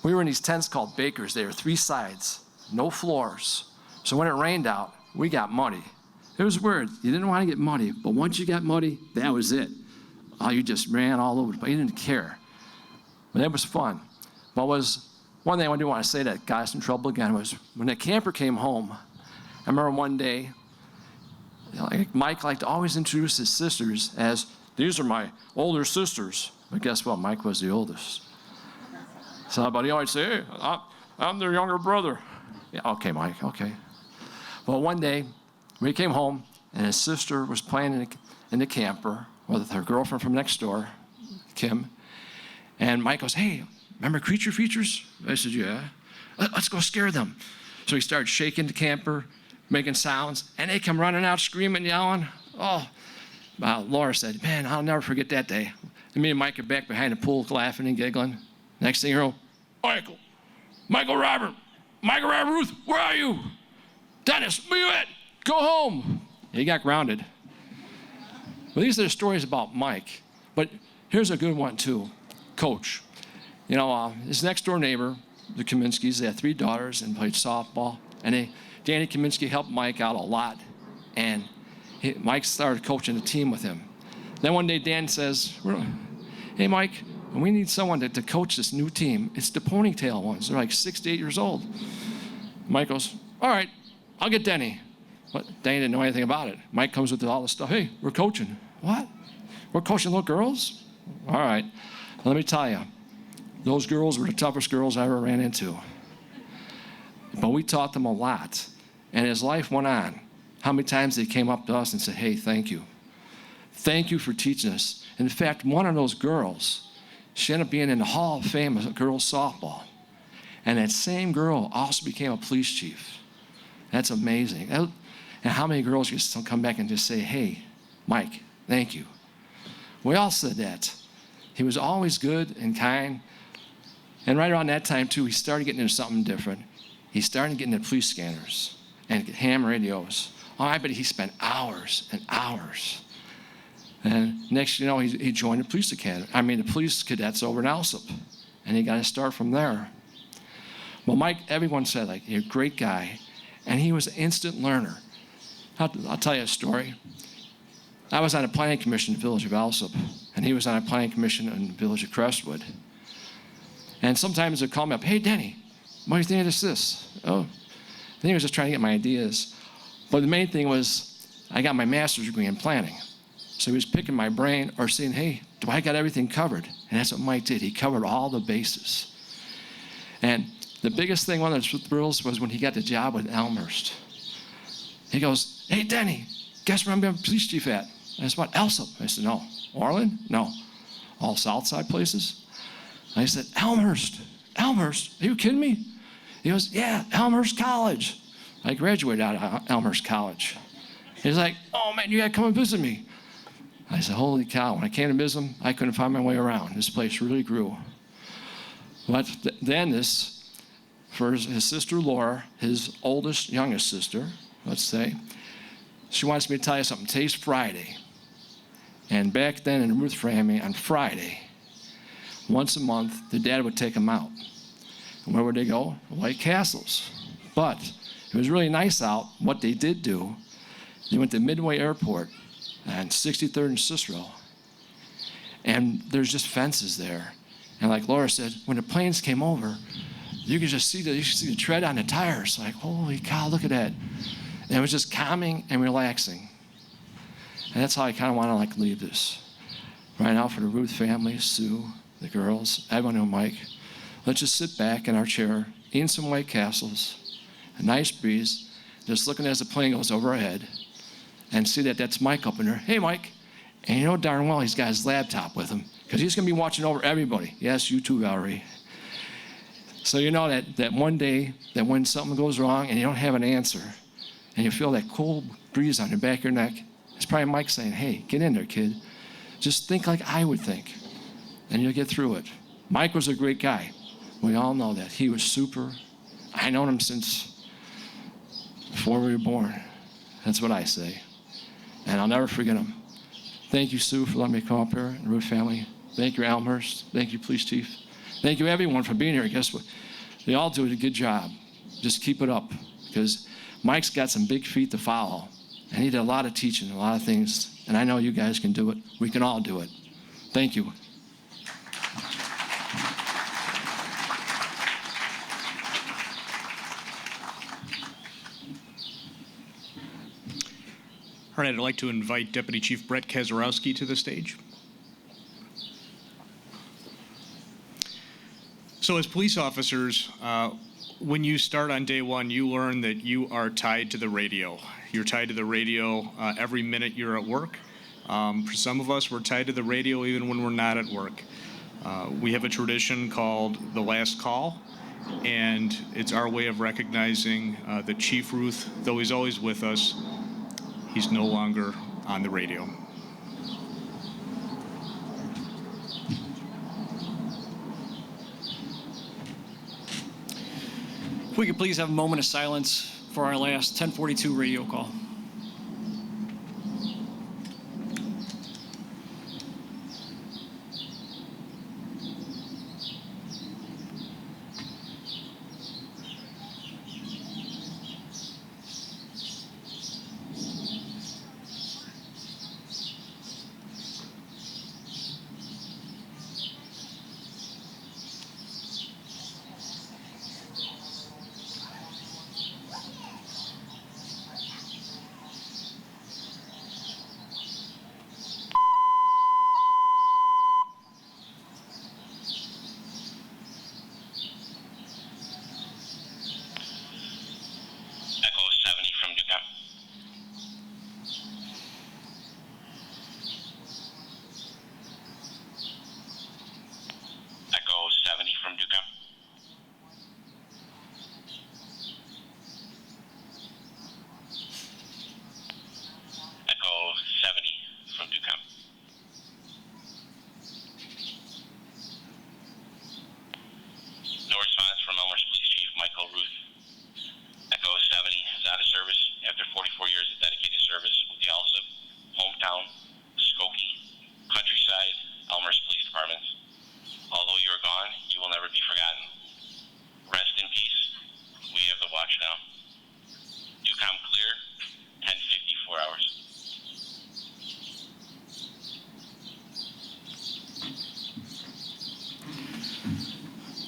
We were in these tents called bakers. They were 3 sides, no floors. So when it rained out, we got muddy. It was weird. You didn't want to get muddy, but once you got muddy, that was it. Oh, you just ran all over, but you didn't care. But it was fun. But one thing I do want to say that got us in trouble again was when the camper came home. I remember one day, Mike liked to always introduce his sisters as, these are my older sisters. But guess what? Mike was the oldest. So, but he always say, hey, I'm their younger brother. Yeah, okay, Mike, okay. Well, one day, we came home, and his sister was playing in the camper with her girlfriend from next door, Kim. And Mike goes, hey, remember Creature Features? I said, yeah. Let's go scare them. So he started shaking the camper, making sounds, and they come running out, screaming, yelling. Oh, Laura said, man, I'll never forget that day. And me and Mike are back behind the pool laughing and giggling. Next thing you know, Michael Robert Ruth, where are you? Dennis, where you at? Go home. He got grounded. Well, these are the stories about Mike. But here's a good one, too. Coach. You know, his next door neighbor, the Kaminskis, they had 3 daughters and played softball. And Danny Kaminski helped Mike out a lot. And Mike started coaching the team with him. Then one day Dan says, hey, Mike, we need someone to coach this new team. It's the ponytail ones. They're like 6 to 8 years old. Mike goes, all right, I'll get Denny. But Danny didn't know anything about it. Mike comes with all this stuff. Hey, we're coaching. What? We're coaching little girls? All right. Let me tell you, those girls were the toughest girls I ever ran into. But we taught them a lot. And as life went on, how many times they came up to us and said, hey, thank you. Thank you for teaching us. In fact, one of those girls, she ended up being in the Hall of Fame of girls softball. And that same girl also became a police chief. That's amazing. And how many girls just come back and just say, hey, Mike, thank you. We all said that. He was always good and kind. And right around that time, too, he started getting into something different. He started getting into police scanners and ham radios. Oh, I bet he spent hours and hours. And next, you know, he joined the police academy. The police cadets over in Alsop. And he got to start from there. Well, Mike, everyone said, like, you're a great guy. And he was an instant learner. I'll tell you a story. I was on a planning commission in the village of Alsop, and he was on a planning commission in the village of Crestwood. And sometimes they'd call me up, hey, Denny, what do you think of this? Oh, I think he was just trying to get my ideas. But the main thing was I got my master's degree in planning. So he was picking my brain or saying, hey, do I got everything covered? And that's what Mike did. He covered all the bases. And the biggest thing, one of the thrills, was when he got the job with Elmhurst. He goes, hey, Denny, guess where I'm going to be police chief at? I said, what, Alsop? I said, no. Orland? No. All South Side places? I said, Elmhurst. Elmhurst? Are you kidding me? He goes, yeah, Elmhurst College. I graduated out of Elmhurst College. He's like, oh, man, you got to come and visit me. I said, holy cow. When I came to visit him, I couldn't find my way around. This place really grew. But then this, for his sister Laura, his youngest sister, let's say, she wants me to tell you something. Today's Friday. And back then in the Ruth family, on Friday, once a month, the dad would take them out. And where would they go? White Castles. But it was really nice out. What they did do, they went to Midway Airport on 63rd and Cicero. And there's just fences there. And like Laura said, when the planes came over, you could see the tread on the tires. Like, holy cow, look at that. And it was just calming and relaxing. And that's how I kind of want to leave this. Right now for the Ruth family, Sue, the girls, everyone who Mike, let's just sit back in our chair, eating some White Castles, a nice breeze, just looking as the plane goes over our head, and see that that's Mike up in there. Hey, Mike. And you know darn well he's got his laptop with him, because he's going to be watching over everybody. Yes, you too, Valerie. So you know that one day, that when something goes wrong and you don't have an answer, and you feel that cold breeze on the back of your neck, it's probably Mike saying, hey, get in there, kid. Just think like I would think, and you'll get through it. Mike was a great guy. We all know that. He was super. I known him since before we were born. That's what I say. And I'll never forget him. Thank you, Sue, for letting me come up here, and Ruth family. Thank you, Elmhurst. Thank you, Police Chief. Thank you, everyone, for being here. Guess what? They all do a good job. Just keep it up, because Mike's got some big feet to follow, and he did a lot of teaching, a lot of things, and I know you guys can do it. We can all do it. Thank you. All right, I'd like to invite Deputy Chief Brett Kazarowski to the stage. So as police officers, when you start on day one, you learn that you are tied to the radio. You're tied to the radio every minute you're at work. For some of us, we're tied to the radio even when we're not at work. We have a tradition called the last call, and it's our way of recognizing that Chief Ruth, though he's always with us, he's no longer on the radio. If we could please have a moment of silence for our last 1042 radio call.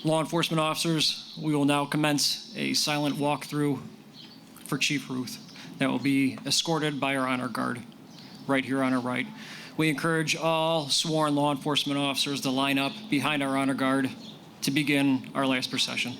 Law enforcement officers, we will now commence a silent walkthrough for Chief Ruth that will be escorted by our honor guard right here on our right. We encourage all sworn law enforcement officers to line up behind our honor guard to begin our last procession.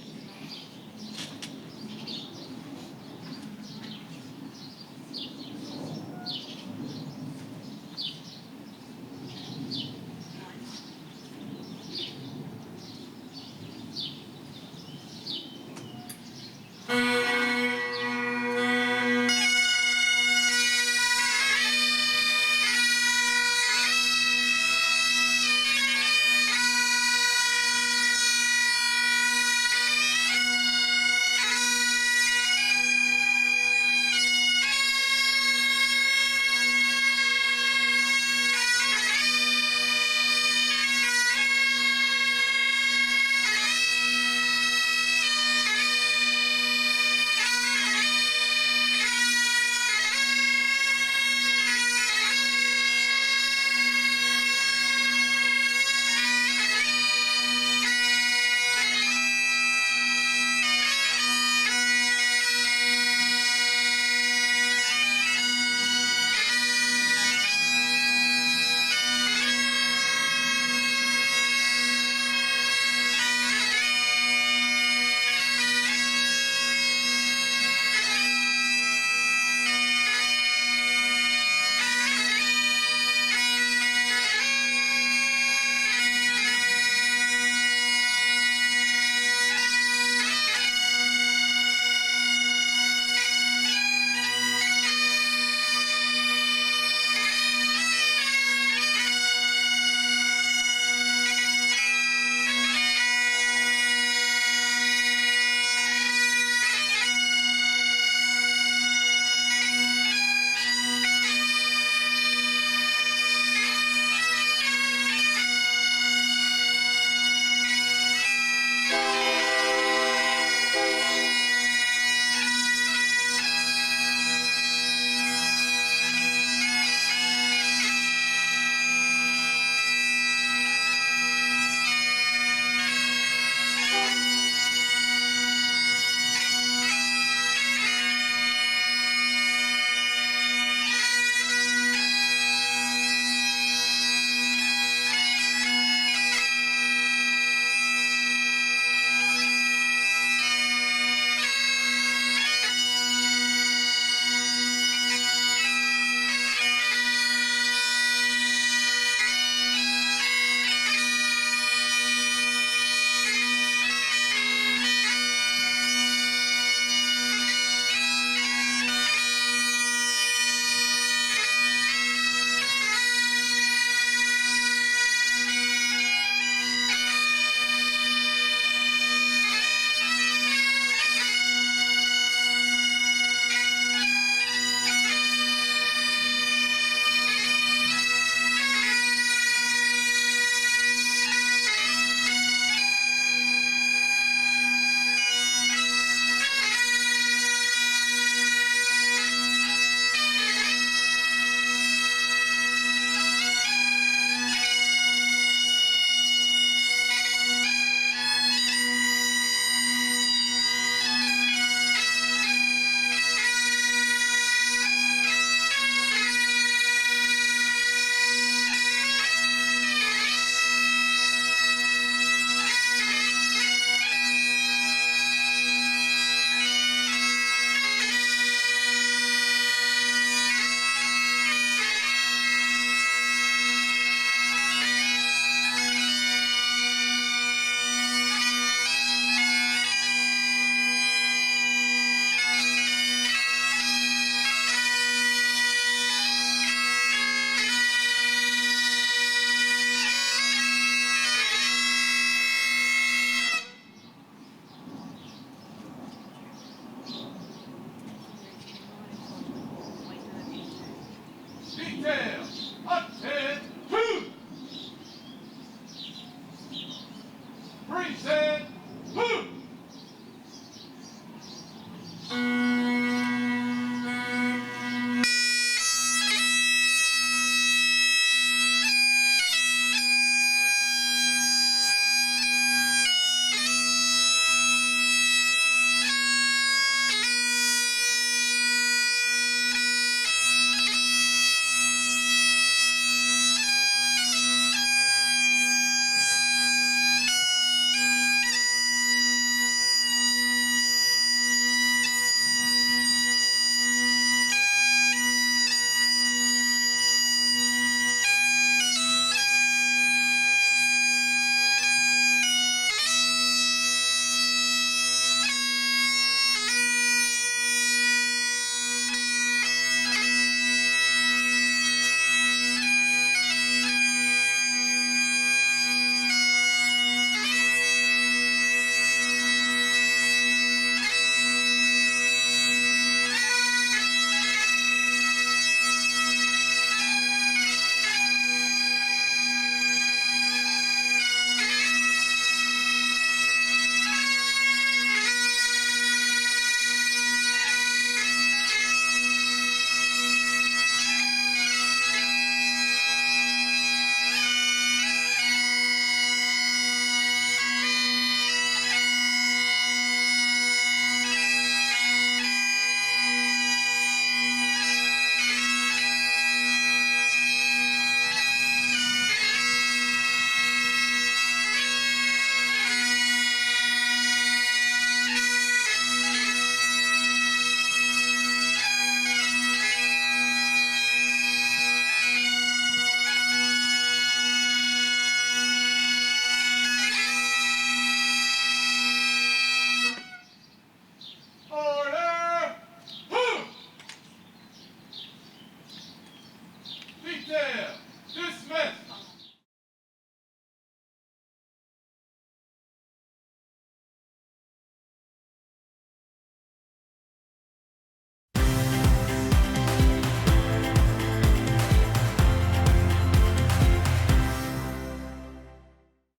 detail.